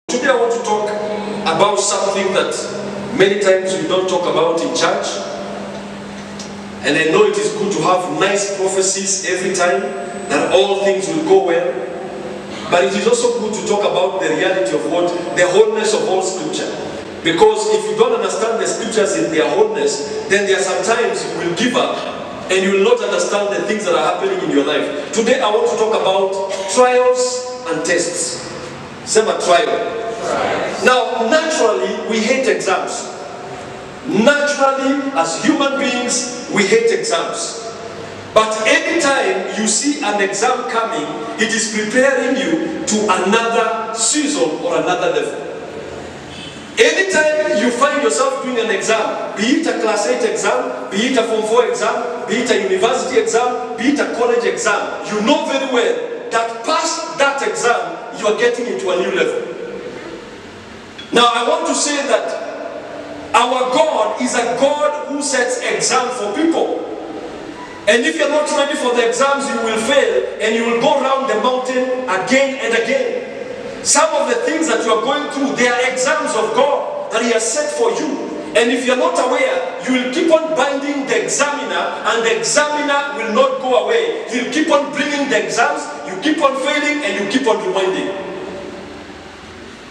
Today I want to talk about something that many times we don't talk about in church. And I know it is good to have nice prophecies every time that all things will go well. But it is also good to talk about the reality of what the wholeness of all scripture. Because if you don't understand the scriptures in their wholeness, then there are some times you will give up and you will not understand the things that are happening in your life. Today I want to talk about trials and tests. Say a trial. Now, naturally, we hate exams. Naturally, as human beings, we hate exams. But anytime you see an exam coming, it is preparing you to another season or another level. Anytime you find yourself doing an exam, be it a class 8 exam, be it a form 4 exam, be it a university exam, be it a college exam, you know very well that past that exam, you are getting into a new level. Now I want to say that our God is a God who sets exams for people. And if you're not ready for the exams, you will fail and you will go around the mountain again and again. Some of the things that you are going through, they are exams of God that He has set for you. And if you're not aware, you will keep on binding the examiner and the examiner will not go away. He'll keep on bringing the exams, you keep on failing and you keep on reminding.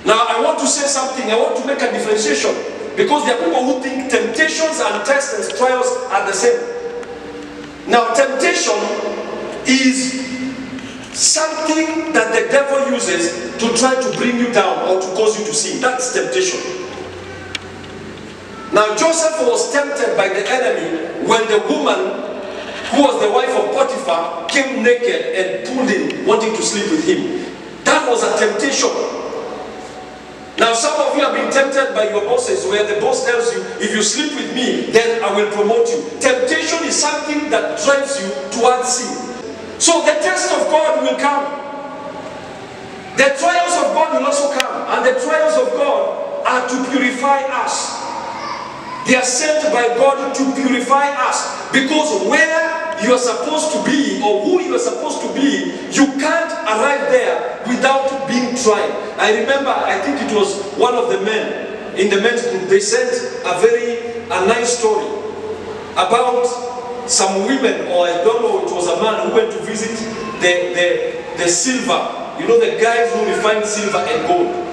Now I want to say something, I want to make a differentiation. Because there are people who think temptations and tests and trials are the same. Now temptation is something that the devil uses to try to bring you down or to cause you to sin. That's temptation. Now Joseph was tempted by the enemy when the woman who was the wife of Potiphar came naked and pulled him, wanting to sleep with him. That was a temptation. Now some of you have been tempted by your bosses where the boss tells you, if you sleep with me, then I will promote you. Temptation is something that drives you towards sin. So the test of God will come. The trials of God will also come. And the trials of God are to purify us. They are sent by God to purify us. Because where you are supposed to be, or who you are supposed to be, you can't arrive there without being tried. I remember, I think it was one of the men in the men's group, they sent a nice story about some women, or I don't know, it was a man who went to visit the silver. You know, the guys who refine silver and gold.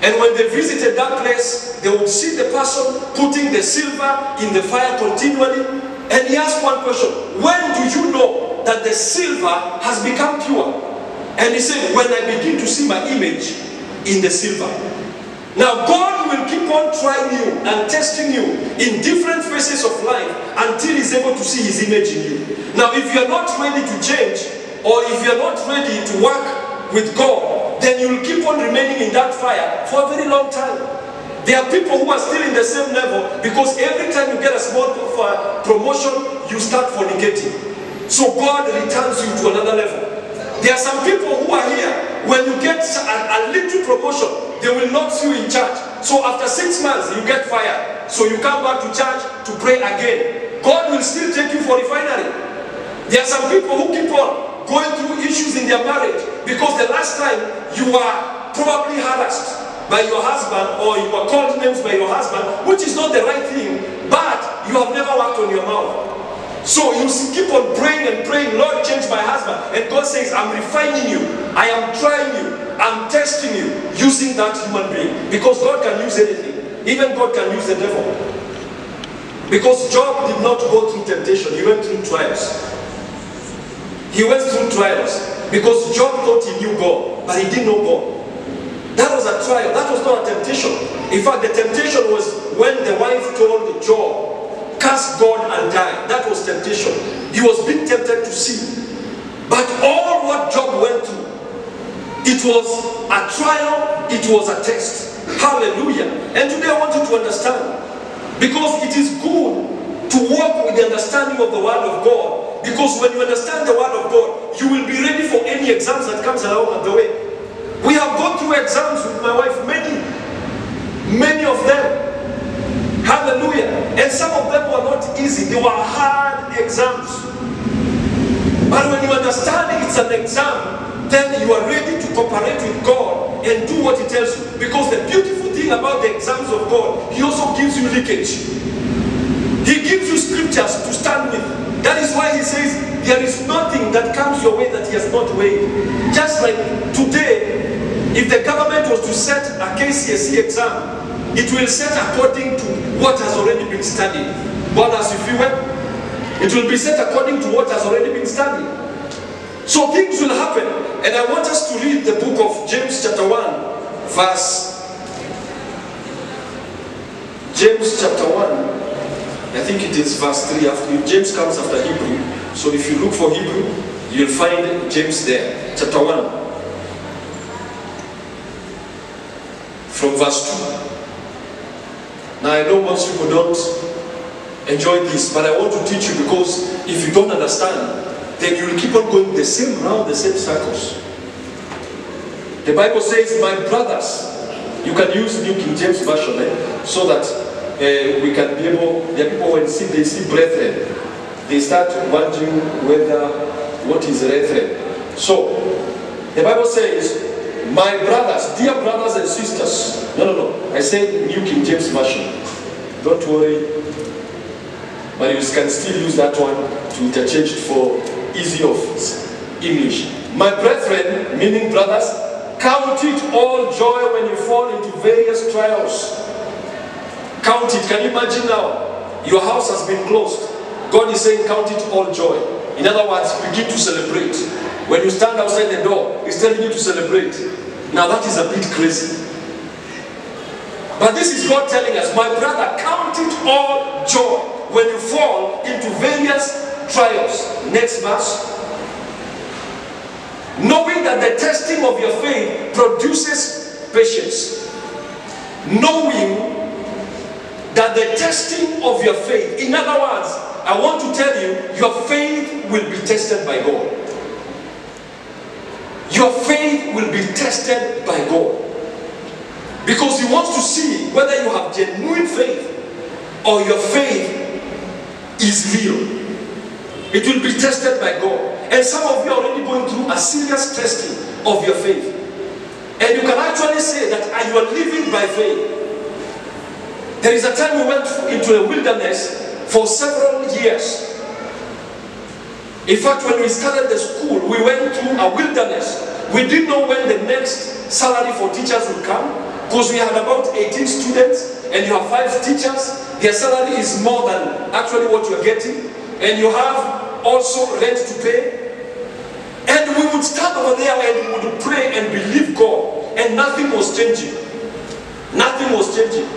And when they visited that place, they would see the person putting the silver in the fire continually. And he asked one question, when do you know that the silver has become pure? And he said, when I begin to see my image in the silver. Now God will keep on trying you and testing you in different phases of life until He's able to see His image in you. Now if you're not ready to change, or if you're not ready to work with God, then you'll keep on remaining in that fire for a very long time. There are people who are still in the same level because every time you get a small promotion, you start fornicating. So God returns you to another level. There are some people who are here, when you get a little promotion, they will not see you in church. So after 6 months, you get fired. So you come back to church to pray again. God will still take you for refinery. There are some people who keep on going through issues in their marriage because the last time you were probably harassed by your husband, or you were called names by your husband, which is not the right thing, but you have never worked on your mouth. So you keep on praying and praying, Lord, change my husband. And God says, I'm refining you, I am trying you, I'm testing you, using that human being. Because God can use anything. Even God can use the devil. Because Job did not go through temptation, he went through trials. He went through trials because Job thought he knew God, but he didn't know God. That was a trial, that was not a temptation. In fact, the temptation was when the wife told Job, curse God and die. That was temptation. He was being tempted to sin. But all what Job went through, it was a trial, it was a test. Hallelujah. And today I want you to understand, because it is good to walk with the understanding of the Word of God. Because when you understand the Word of God, you will be ready for any exams that comes along the way. We have gone through exams with my wife, many of them. Hallelujah. And some of them were not easy. They were hard exams. But when you understand it's an exam, then you are ready to cooperate with God and do what he tells you. Because the beautiful thing about the exams of God, he also gives you leakage. He gives you scriptures to stand with. That is why he says, there is nothing that comes your way that he has not weighed. Just like today, if the government was to set a KCSE exam, it will set according to what has already been studied. It will be set according to what has already been studied. So things will happen. And I want us to read the book of James chapter 1, verse... James chapter 1, I think it is verse 3. After James comes after Hebrew. So if you look for Hebrew, you'll find James there. Chapter 1. From verse 2. Now I know most people don't enjoy this, but I want to teach you, because if you don't understand, then you will keep on going the same round, the same circles. The Bible says, my brothers, you can use New King James Version, so that we can be able, there are people when they see brethren, they start wondering what is brethren. So, the Bible says, my brothers, dear brothers and sisters. No. I said New King James Version. Don't worry. But you can still use that one to interchange it for easy of English. My brethren, meaning brothers, count it all joy when you fall into various trials. Count it. Can you imagine now? Your house has been closed. God is saying count it all joy. In other words, begin to celebrate. When you stand outside the door, he's telling you to celebrate. Now that is a bit crazy. But this is God telling us, my brother, count it all joy when you fall into various trials. Next verse. Knowing that the testing of your faith produces patience. Knowing that the testing of your faith, in other words, I want to tell you, your faith will be tested by God. Your faith will be tested by God. Because he wants to see whether you have genuine faith or your faith is real. It will be tested by God. And some of you are already going through a serious testing of your faith. And you can actually say that you are living by faith. There is a time we went into a wilderness for several years. In fact, when we started the school, we went through a wilderness. We didn't know when the next salary for teachers would come, because we had about 18 students and you have 5 teachers. Their salary is more than actually what you're getting. And you have also rent to pay. And we would stand over there and we would pray and believe God. And nothing was changing. Nothing was changing.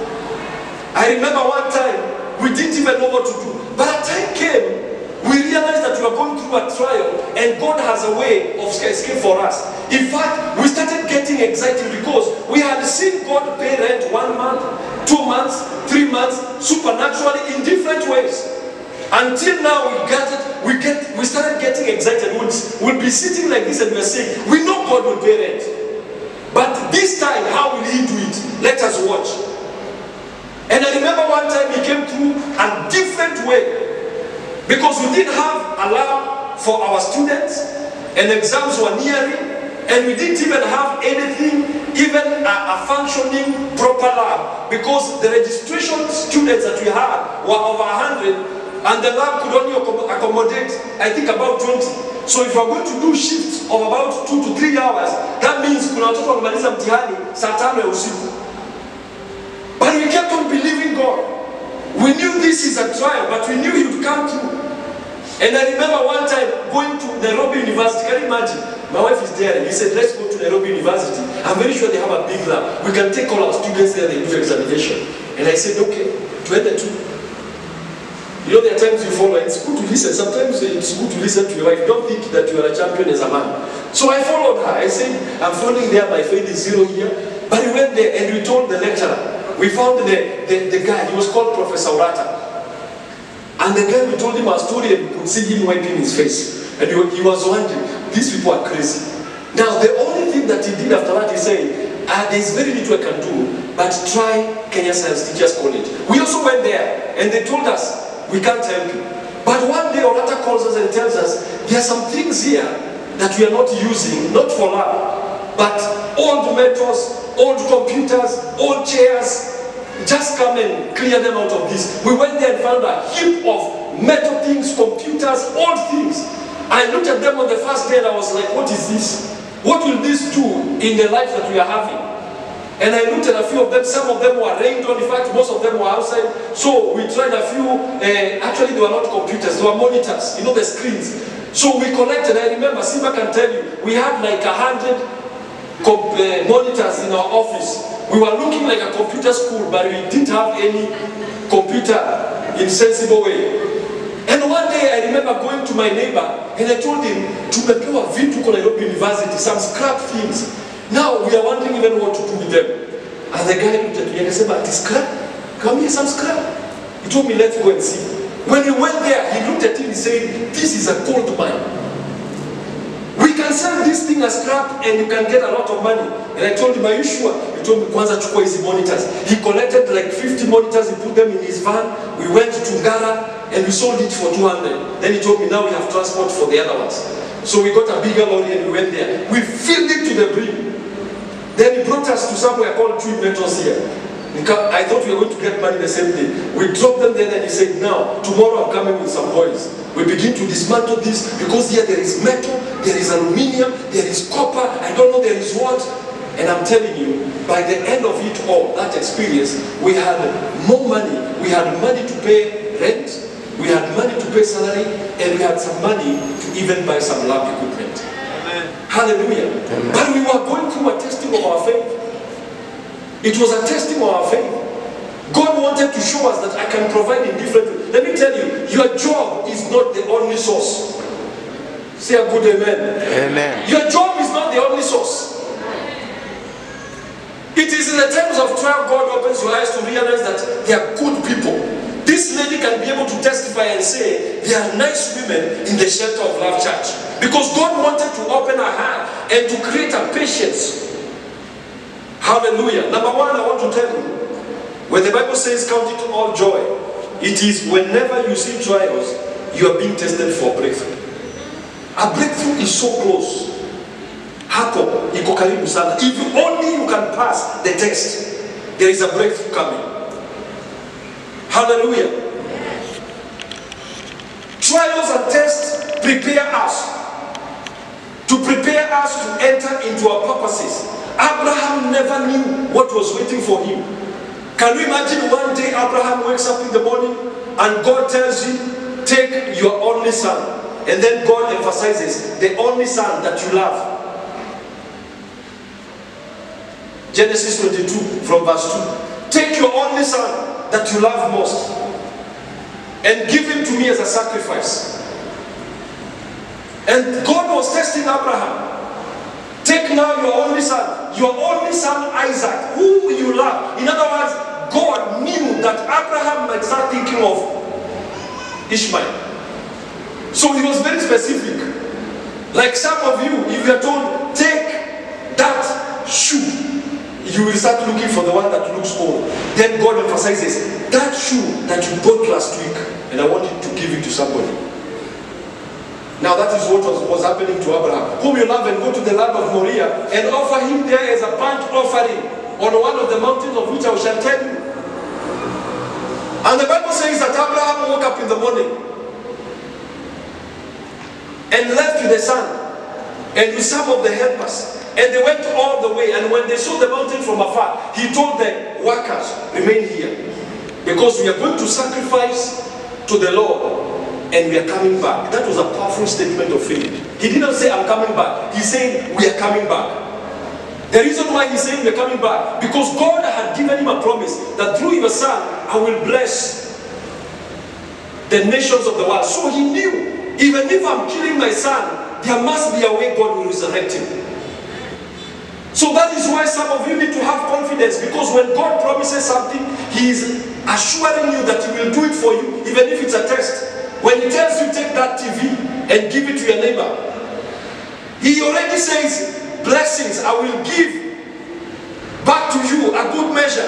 I remember one time, we didn't even know what to do. But a time came, we realized that we were going through a trial and God has a way of escape for us. In fact, we started getting excited because we had seen God pay rent 1 month, 2 months, 3 months, supernaturally in different ways. Until now we started getting excited. We'll be sitting like this and we're saying, we know God will pay rent. But this time, how will he do it? Let us watch. And I remember one time he came through a different way. Because we didn't have a lab for our students, and exams were nearing, and we didn't even have anything, even a functioning proper lab, because the registration students that we had were over 100, and the lab could only accommodate, I think, about 20. So if we're going to do shifts of about 2 to 3 hours, that means kuna watoto wamaliza mtihani saa 5 ya usiku. But we kept on believing God. We knew this is a trial, but we knew he would come through. And I remember one time going to Nairobi University. Can you imagine? My wife is there and he said, let's go to Nairobi University. I'm very sure they have a big lab. We can take all our students there and do examination. And I said, okay, 22. You know, there are times you follow, it's good to listen. Sometimes it's good to listen to your wife. Don't think that you are a champion as a man. So I followed her. I said, I'm following there, my faith is 0 here. But we went there and we told the lecturer. We found the guy, he was called Professor Urata. And the guy, we told him our story and we could see him wiping his face. And he was wondering, these people are crazy. Now, the only thing that he did after that, he said, there's very little I can do, but try Kenya Science Teachers College. We also went there and they told us, we can't help you. But one day, Urata calls us and tells us, there are some things here that we are not using, not for love, but old metals, old computers, old chairs, just come and clear them out of this. We went there and found a heap of metal things, computers, old things. I looked at them on the first day and I was like, what is this? What will this do in the life that we are having? And I looked at a few of them. Some of them were rained on. In fact, most of them were outside. So we tried a few. Actually, they were not computers. They were monitors. You know, the screens. So we collected. I remember, Simba can tell you, we had like 100 monitors in our office. We were looking like a computer school, but we didn't have any computer in sensible way. And one day I remember going to my neighbor and I told him, tumepewa vitu kwa Nairobi University, some scrap things. Now we are wondering even what to do with them. And the guy looked at me and he said, "It's scrap? Come here, some scrap." He told me, "Let's go and see." When he went there, he looked at it and he said, "This is a gold mine. We can sell this thing as scrap and you can get a lot of money." And I told him, "Are you sure?" He told me, "Kwanza chukua hizi monitors." He collected like 50 monitors, he put them in his van. We went to Ngara and we sold it for 200. Then he told me, "Now we have transport for the other ones." So we got a bigger lorry and we went there. We filled it to the brim. Then he brought us to somewhere called Tree Metals here. I thought we were going to get money the same day. We dropped them there and he said, "Now, tomorrow I'm coming with some boys. We begin to dismantle this because here there is metal, there is aluminium, there is copper, I don't know there is what." And I'm telling you, by the end of it all, that experience, we had more money. We had money to pay rent, we had money to pay salary, and we had some money to even buy some lab equipment. Amen. Hallelujah. Amen. But we were going through a testing of our faith. It was a testing of our faith. God wanted to show us that I can provide in different ways. Let me tell you, your job is not the only source. Say a good amen. Amen. Your job is not the only source. It is in the times of trial God opens your eyes to realize that they are good people. This lady can be able to testify and say, "They are nice women in the Shelter of Love Church." Because God wanted to open her heart and to create a patience. Hallelujah. Number one, I want to tell you, when the Bible says count it all joy, it is whenever you see trials, you are being tested for breakthrough. A breakthrough is so close. Hapo, iko karibu sana. If only you can pass the test, there is a breakthrough coming. Hallelujah. Trials and tests prepare us. To prepare us to enter into our purposes. Abraham never knew what was waiting for him. Can you imagine one day Abraham wakes up in the morning and God tells him, "Take your only son." And then God emphasizes, the only son that you love. Genesis 22 from verse 2. "Take your only son that you love most and give him to me as a sacrifice." And God was testing Abraham. Take now your only son Isaac, who you love. In other words, God knew that Abraham might start thinking of Ishmael. So he was very specific. Like some of you, if you are told, "Take that shoe," you will start looking for the one that looks old. Then God emphasizes, "That shoe that you bought last week, and I want you to give it to somebody." Now that is what was happening to Abraham. "Whom you love, and go to the land of Moriah and offer him there as a burnt offering on one of the mountains of which I shall tell you." And the Bible says that Abraham woke up in the morning and left with the son and with some of the helpers. And they went all the way. And when they saw the mountain from afar, he told the workers, "Remain here, because we are going to sacrifice to the Lord. And we are coming back." That was a powerful statement of faith. He didn't say, "I'm coming back." He said, "We are coming back." The reason why he's saying we are coming back, because God had given him a promise that through your son, I will bless the nations of the world. So he knew, even if I'm killing my son, there must be a way God will resurrect him. So that is why some of you need to have confidence, because when God promises something, he is assuring you that he will do it for you, even if it's a test. When he tells you, "Take that TV and give it to your neighbor," he already says, "Blessings I will give back to you, a good measure."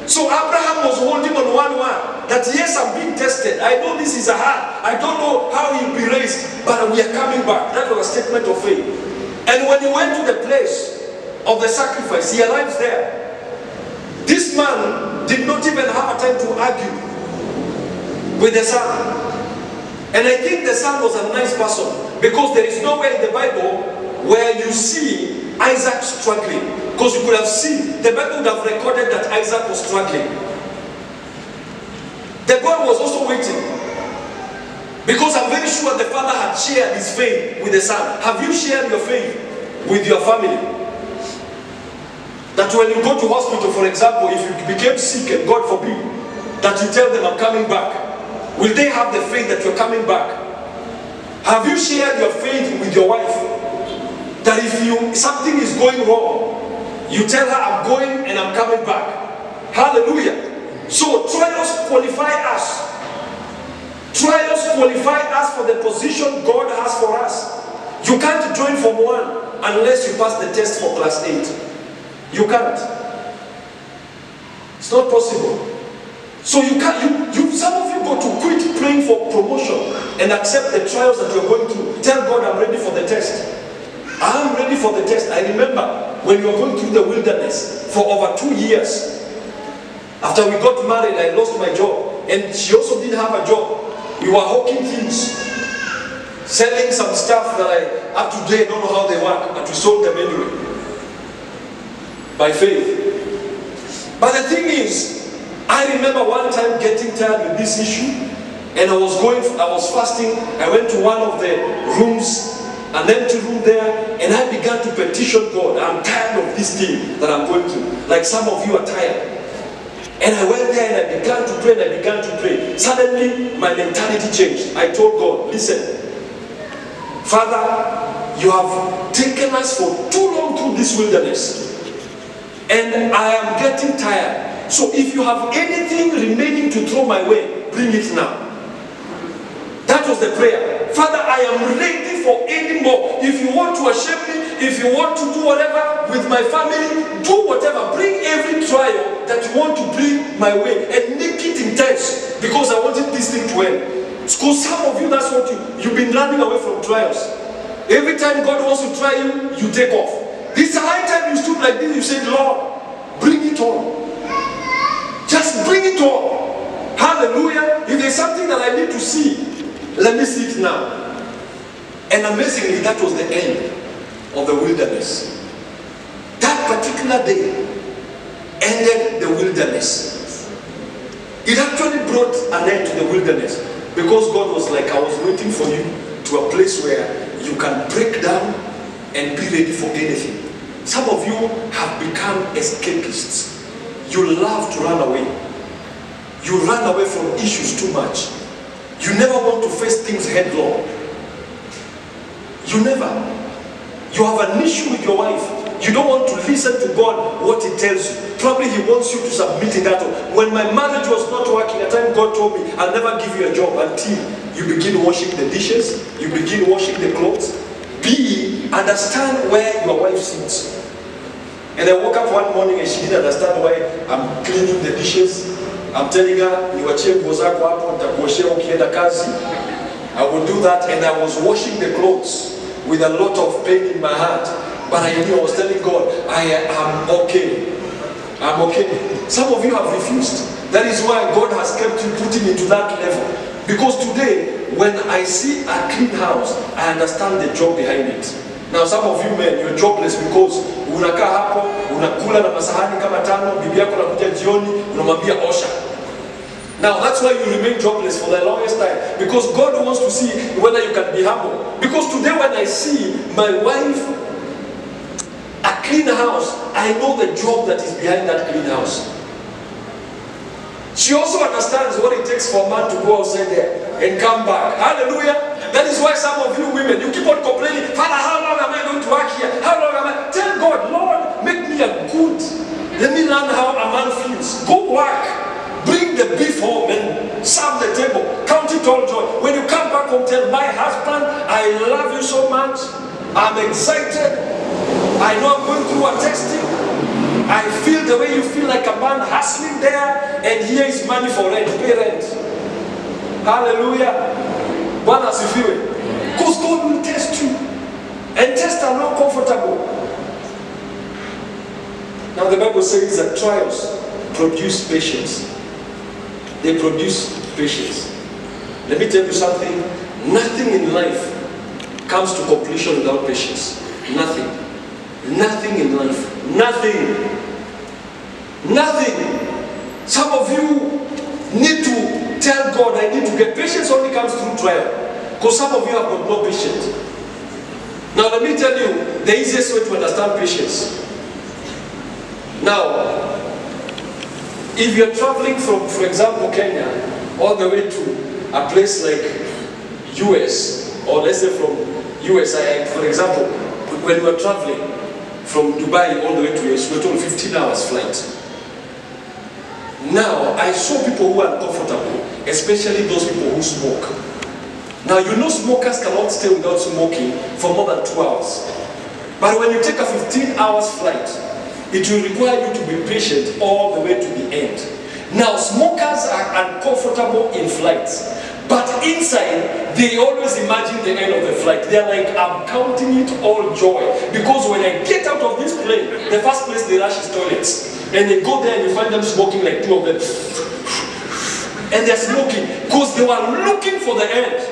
So Abraham was holding on one word, that yes, I'm being tested. I know this is hard. I don't know how he'll be raised, but we are coming back. That was a statement of faith. And when he went to the place of the sacrifice, he arrives there. This man did not even have a time to argue with the son. And I think the son was a nice person, because there is nowhere in the Bible where you see Isaac struggling. Because you could have seen, the Bible would have recorded that Isaac was struggling. The boy was also waiting, because I'm very sure the father had shared his faith with the son. Have you shared your faith with your family? That when you go to hospital, for example, if you became sick and God forbid, that you tell them, I'm coming back. Will they have the faith that you're coming back? Have you shared your faith with your wife? That if something is going wrong, you tell her, I'm going and I'm coming back. Hallelujah. So trials qualify us. Trials qualify us for the position God has for us. You can't join Form 1 unless you pass the test for class 8. You can't. It's not possible. So you can't. Some of you got to quit praying for promotion and accept the trials that you're going through. Tell God, I'm ready for the test. I'm ready for the test. I remember when you were going through the wilderness for over 2 years. After we got married, I lost my job, and she also didn't have a job. We were hawking things, selling some stuff that up to today I don't know how they work, but we sold them anyway, by faith. But the thing is, I remember one time getting tired with this issue, and I was fasting. I went to one of the rooms, an empty room there, and I began to petition God. I'm tired of this thing that I'm going through. Like some of you are tired. And I went there and I began to pray and I began to pray. Suddenly, my mentality changed. I told God, listen, Father, you have taken us for too long through this wilderness. And I am getting tired. So if you have anything remaining to throw my way, bring it now. That was the prayer. Father, I am ready for any more. If you want to shame me, if you want to do whatever with my family, do whatever. Bring every trial that you want to bring my way and make it intense, because I wanted this thing to end. Because some of you, that's what you've been running away from trials. Every time God wants to try you, you take off. This high time you stood like this, you said, Lord, bring it on. Just bring it on. Hallelujah. If there's something that I need to see, let me see it now. And amazingly, that was the end of the wilderness. That particular day ended the wilderness. It actually brought an end to the wilderness, because God was like, I was waiting for you to a place where you can break down and be ready for anything. Some of you have become escapists. You love to run away. You run away from issues too much. You never want to face things headlong. You never. You have an issue with your wife. You don't want to listen to God, what He tells you. Probably He wants you to submit in that. When my marriage was not working, at time God told me, I'll never give you a job until you begin washing the dishes, you begin washing the clothes. B, understand where your wife sits. And I woke up one morning and she didn't understand why I'm cleaning the dishes. I'm telling her, niwachie nguo zako hapo, nitakuoshea ukienda kazi. I would do that, and I was washing the clothes with a lot of pain in my heart. But I knew, I was telling God, I am okay. I'm okay. Some of you have refused. That is why God has kept you putting into that level. Because today, when I see a clean house, I understand the job behind it. Now some of you men, you're jobless because unakaa hapo, unakula na masahani kama 5, bibi yako anakuja jioni, unamwambia osha. Now that's why you remain jobless for the longest time, because God wants to see whether you can be humble. Because today when I see my wife, a clean house, I know the job that is behind that clean house. She also understands what it takes for a man to go outside there and come back. Hallelujah. That is why some of you women, you keep on complaining, Father, how long am I going to work here? How long am I? Tell God, Lord, make me a good. Let me learn how a man feels. Go work. Bring the beef home and serve the table. Count it all joy. When you come back home, tell my husband, I love you so much. I'm excited. I know I'm going through a testing. I feel the way you feel, like a man hustling there, and here is money for rent, pay rent. Hallelujah. Bwana asifiwe. Because God will test you. And tests are not comfortable. Now the Bible says that trials produce patience. They produce patience. Let me tell you something. Nothing in life comes to completion without patience. Nothing. Nothing in life. Nothing. Nothing. Some of you need to tell God, I need to get patience. Only comes through trial. Because some of you have got no patience. Now let me tell you the easiest way to understand patience. Now, if you're traveling from, for example, Kenya, all the way to a place like US, or let's say from US, for example, when you are traveling from Dubai all the way to US, we're told 15 hours flight. Now, I saw people who are uncomfortable, especially those people who smoke. Now, you know smokers cannot stay without smoking for more than 2 hours. But when you take a 15 hours flight, it will require you to be patient all the way to the end. Now, smokers are uncomfortable in flights, but inside, they always imagine the end of the flight. They're like, I'm counting it all joy. Because when I get out of this plane, the first place they rush is toilets. And they go there and you find them smoking, like 2 of them. And they're smoking because they were looking for the end.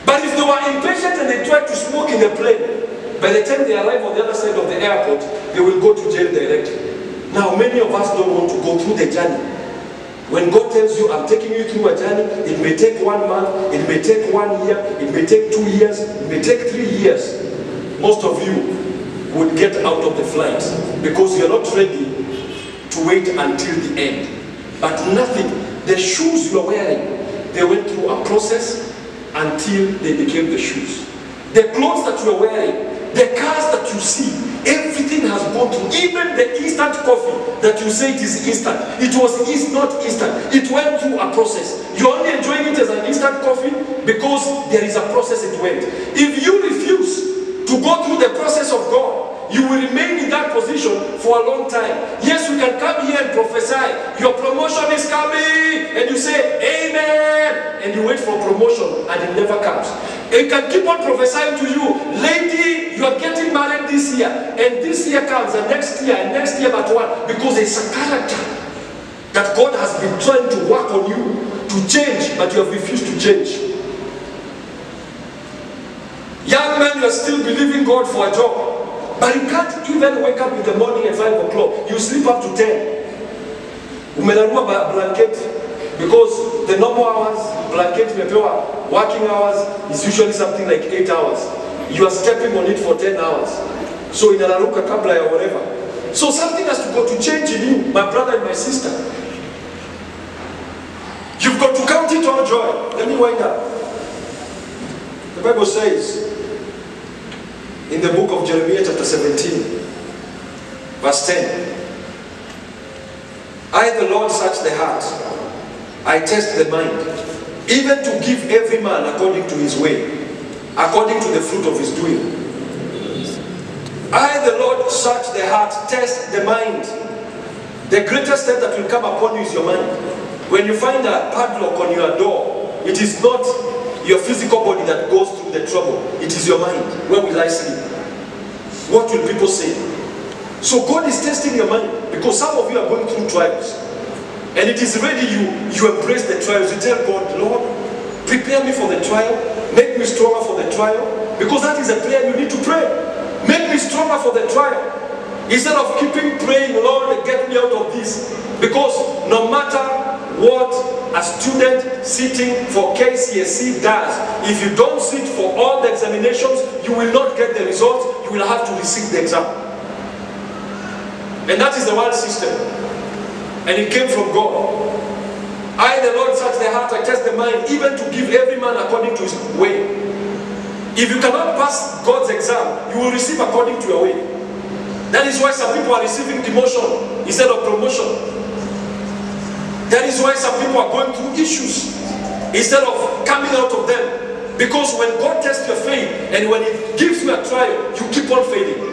But if they were impatient and they tried to smoke in the plane, by the time they arrive on the other side of the airport, they will go to jail directly. Now, many of us don't want to go through the journey. When God tells you, I'm taking you through a journey, it may take 1 month, it may take 1 year, it may take 2 years, it may take 3 years. Most of you would get out of the flight because you're not ready to wait until the end. But nothing, the shoes you're wearing, they went through a process until they became the shoes. The clothes that you're wearing, the cars that you see, everything has gone through. Even the instant coffee that you say it is instant, it was not instant. It went through a process. You're only enjoying it as an instant coffee because there is a process it went. If you refuse to go through the process of God, you will remain in that position for a long time. Yes, you can come here and prophesy. Your promotion is coming. And you say, amen. And you wait for promotion and it never comes. You can keep on prophesying to you, lady, you are getting married this year. And this year comes and next year but one. Because it's a character that God has been trying to work on you to change, but you have refused to change. Young man, you are still believing God for a job. But you can't even wake up in the morning at 5 o'clock. You sleep up to 10. Umelarua blanket because the normal hours, blanket mepewa, working hours is usually something like 8 hours. You are stepping on it for 10 hours. So inalaruka kabla or whatever. So something has to go to change in you, my brother and my sister. You've got to count it all joy. Let me wind up. The Bible says, in the book of Jeremiah chapter 17, verse 10. I, the Lord, search the heart. I test the mind, even to give every man according to his way, according to the fruit of his doing. I, the Lord, search the heart, test the mind. The greatest step that will come upon you is your mind. When you find a padlock on your door, it is not your physical body that goes through the trouble. It is your mind. Where will I sleep? What will people say? So God is testing your mind because some of you are going through trials. And it is ready you embrace the trials. You tell God, Lord, prepare me for the trial. Make me stronger for the trial. Because that is a prayer you need to pray. Make me stronger for the trial. Instead of keeping praying, Lord, get me out of this. Because no matter what a student sitting for KCSE does, if you don't sit for all the examinations, you will not get the results. You will have to receive the exam. And that is the world system. And it came from God. I, the Lord, search the heart, I test the mind, even to give every man according to his way. If you cannot pass God's exam, you will receive according to your way. That is why some people are receiving demotion instead of promotion. That is why some people are going through issues instead of coming out of them. Because when God tests your faith and when He gives you a trial, you keep on failing.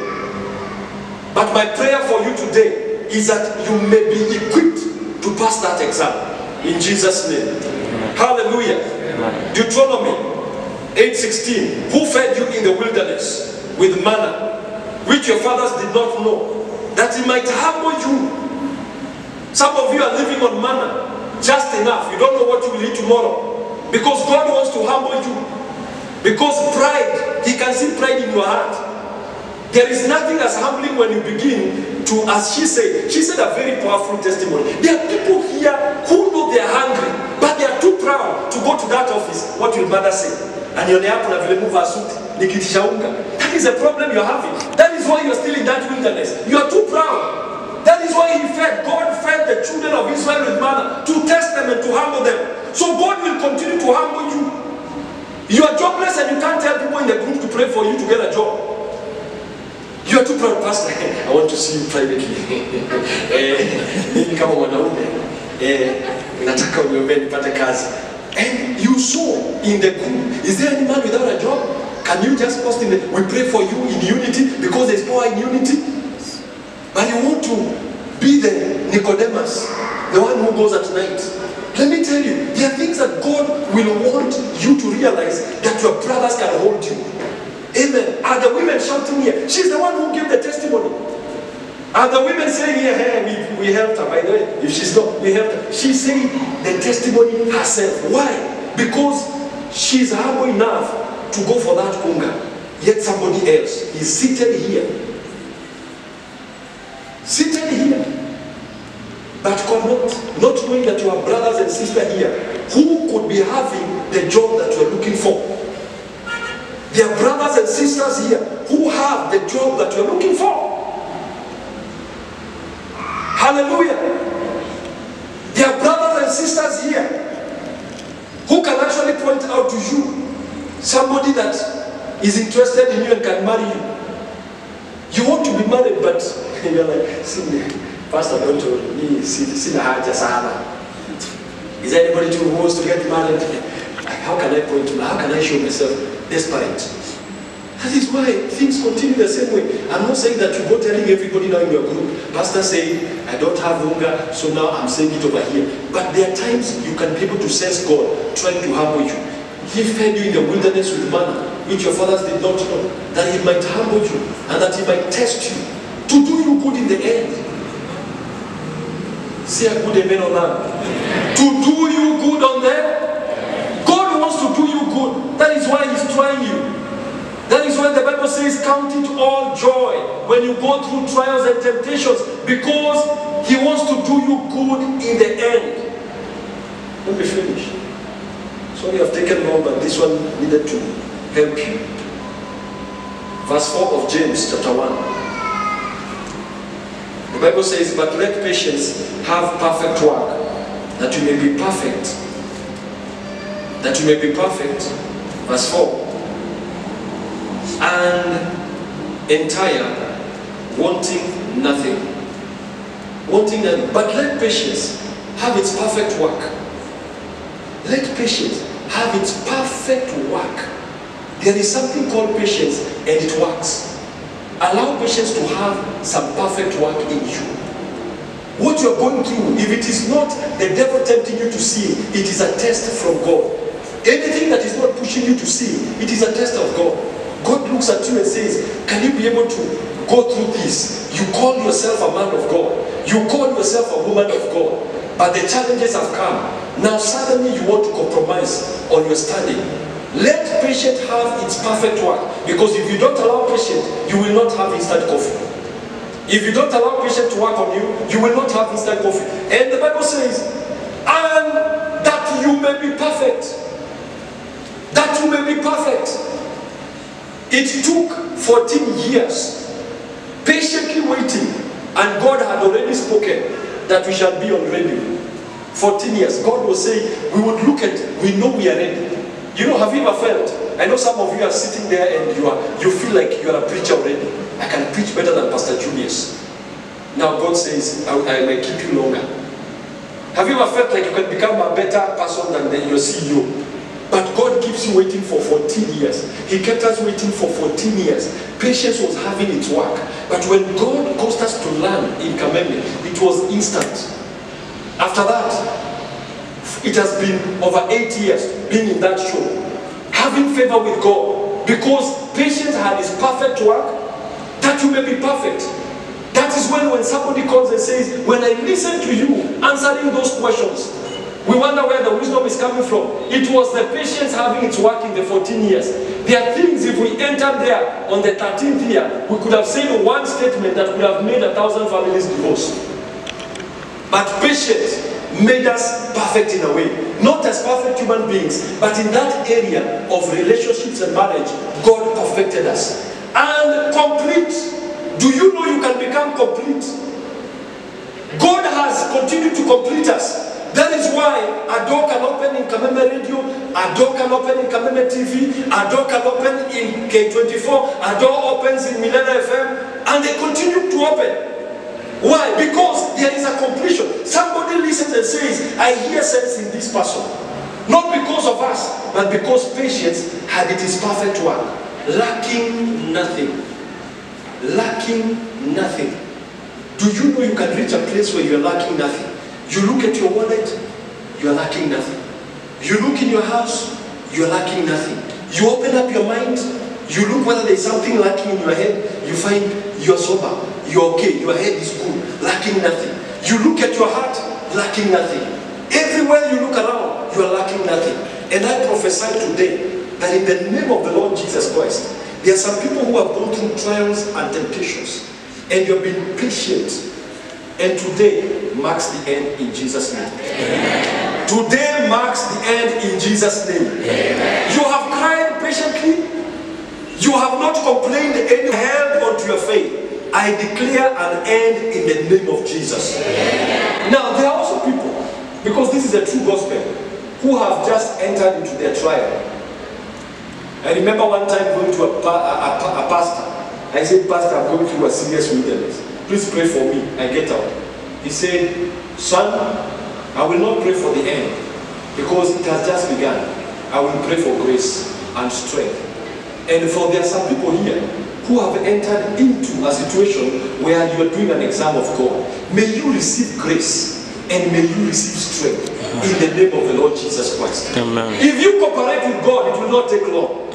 But my prayer for you today is that you may be equipped to pass that exam. In Jesus' name. Hallelujah. Deuteronomy 8:16, who fed you in the wilderness with manna, which your fathers did not know, that he might humble you. Some of you are living on manna, just enough. You don't know what you will eat tomorrow. Because God wants to humble you. Because pride, he can see pride in your heart. There is nothing as humbling when you begin to, as she said a very powerful testimony. There are people here who know they are hungry, but they are too proud to go to that office. What will mother say? And you're there, that is a problem you're having. That is why you're still in that wilderness. You are too proud. That is why God fed the children of Israel with manna to test them and to humble them. So God will continue to humble you. You are jobless and you can't tell people in the group to pray for you to get a job. You are too proud, Pastor. I want to see you privately. And you saw in the group, is there any man without a job? Can you just post in the, we pray for you in unity because there's power in unity? But you want to be the Nicodemus, the one who goes at night. Let me tell you, there are things that God will want you to realize that your brothers can hold you. Amen. Are the women shouting here? She's the one who gave the testimony. Are the women saying here, hey, we helped her? By the way, if she's not, we helped her. She's saying the testimony herself. Why? Because she's humble enough to go for that hunger. Yet somebody else is seated here. Seated here. But not knowing that you are brothers and sisters here who could be having the job that you are looking for. There are brothers and sisters here who have the job that you are looking for. Hallelujah. There are brothers and sisters here who can actually point out to you somebody that is interested in you and can marry you. You want to be married, but you're like, Pastor, don't tell me, see the heart just is there anybody who wants to get married? How can I point to, how can I show myself desperate? That is why things continue the same way. I'm not saying that you go telling everybody now in your group, Pastor saying, I don't have hunger, so now I'm saying it over here. But there are times you can be able to sense God trying to humble you. He fed you in the wilderness with manna, which your fathers did not know, that he might humble you and that he might test you to do you good in the end. Say a good amen on that. To do you good on them. God wants to do you good. That is why he's trying you. That is why the Bible says, count it all joy when you go through trials and temptations, because he wants to do you good in the end. Let me finish. Sorry I've taken long, but this one needed to help you. Verse 4 of James chapter 1. The Bible says, but let patience have perfect work, that you may be perfect. That you may be perfect. Verse 4. And entire, wanting nothing. Wanting nothing. But let patience have its perfect work. Let patience have its perfect work. There is something called patience, and it works. Allow patience to have some perfect work in you. What you are going through, if it is not the devil tempting you to sin, it is a test from God. Anything that is not pushing you to sin, it is a test of God. God looks at you and says, can you be able to go through this? You call yourself a man of God. You call yourself a woman of God. But the challenges have come. Now suddenly you want to compromise on your standing. Let patience have its perfect work. Because if you don't allow patience, you will not have instant coffee. If you don't allow patience to work on you, you will not have instant coffee. And the Bible says, and that you may be perfect. That you may be perfect. It took 14 years patiently waiting, and God had already spoken that we shall be on ready. 14 years. God was saying, we would look at, we know we are ready. You know, have you ever felt? I know some of you are sitting there and you feel like you are a preacher already. I can preach better than Pastor Julius. Now God says, I may keep you longer. Have you ever felt like you can become a better person than your CEO? But God keeps you waiting for 14 years. He kept us waiting for 14 years. Patience was having its work. But when God caused us to learn in Kameme, it was instant. After that, it has been over 8 years being in that show. having favor with God, because patience had its perfect work, that you may be perfect. That is when somebody comes and says, when I listen to you answering those questions, we wonder where the wisdom is coming from. It was the patience having its work in the 14 years. There are things, if we entered there on the 13th year, we could have said one statement that would have made 1,000 families divorce. But patience made us perfect in a way. Not as perfect human beings, but in that area of relationships and marriage, God perfected us. And complete. Do you know you can become complete? God has continued to complete us. That is why a door can open in Kameme Radio, a door can open in Kameme TV, a door can open in K24, a door opens in Millennium FM, and they continue to open. Why? Because there is a completion. Somebody listens and says, I hear sense in this person. Not because of us, but because patience had its perfect work, lacking nothing. Lacking nothing. Do you know you can reach a place where you're lacking nothing? You look at your wallet, you're lacking nothing. You look in your house, you're lacking nothing. You open up your mind, you look whether there's something lacking in your head, you find you're sober, you're okay, your head is good, lacking nothing. You look at your heart, lacking nothing. Everywhere you look around, you are lacking nothing. And I prophesy today that in the name of the Lord Jesus Christ, there are some people who have gone through trials and temptations, and you've been patient. And today marks the end in Jesus' name. Amen. Today marks the end in Jesus' name. Amen. You have cried patiently. You have not complained and held on to your faith. I declare an end in the name of Jesus. Amen. Now, there are also people, because this is a true gospel, who have just entered into their trial. I remember one time going to a pastor. I said, Pastor, I'm going through a serious wilderness. Please pray for me. I get out. He said, son, I will not pray for the end because it has just begun. I will pray for grace and strength. And for there are some people here who have entered into a situation where you are doing an exam of God. May you receive grace and may you receive strength in the name of the Lord Jesus Christ. Amen. If you cooperate with God, it will not take long.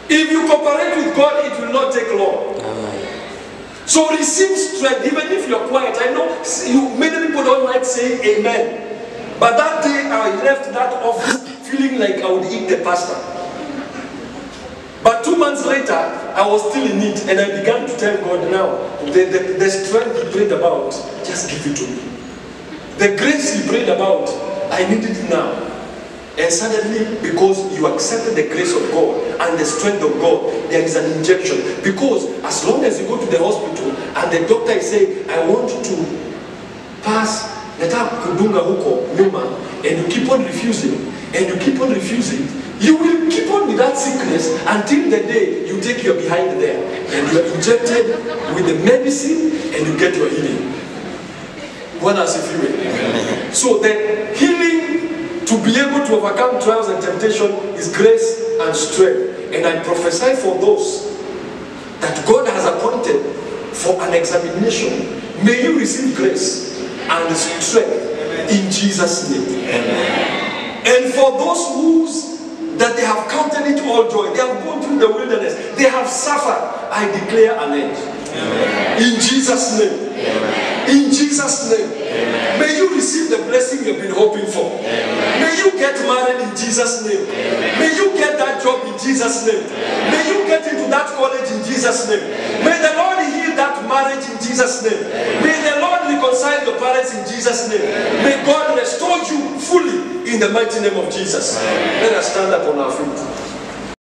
If you cooperate with God, it will not take long. So receive strength, even if you're quiet. I know many people don't like saying amen. But that day I left that office feeling like I would eat the pastor. But 2 months later, I was still in it, and I began to tell God, now, the strength you prayed about, just give it to me. The grace you prayed about, I need it now. And suddenly, because you accepted the grace of God and the strength of God, there is an injection. Because as long as you go to the hospital and the doctor is saying, I want to pass nataka kudunga huko nyuma, and you keep on refusing, and you keep on refusing, you will keep on with that sickness until the day you take your behind there and you are injected with the medicine and you get your healing. What else if you will? So the healing to be able to overcome trials and temptation is grace and strength. And I prophesy for those that God has appointed for an examination. May you receive grace and strength in Jesus' name. Amen. And for those that they have counted it all joy, they have gone through the wilderness, they have suffered, I declare an end. Amen. In Jesus' name. Amen. In Jesus' name. Amen. May you receive the blessing you've been hoping for. Amen. May you get married in Jesus' name. Amen. May you get that job in Jesus' name. Amen. May you get into that college in Jesus' name. Amen. May the Lord heal that marriage in Jesus' name. Amen. May the Lord reconcile your parents in Jesus' name. Amen. May God restore you fully in the mighty name of Jesus. Amen. Let us stand up on our feet.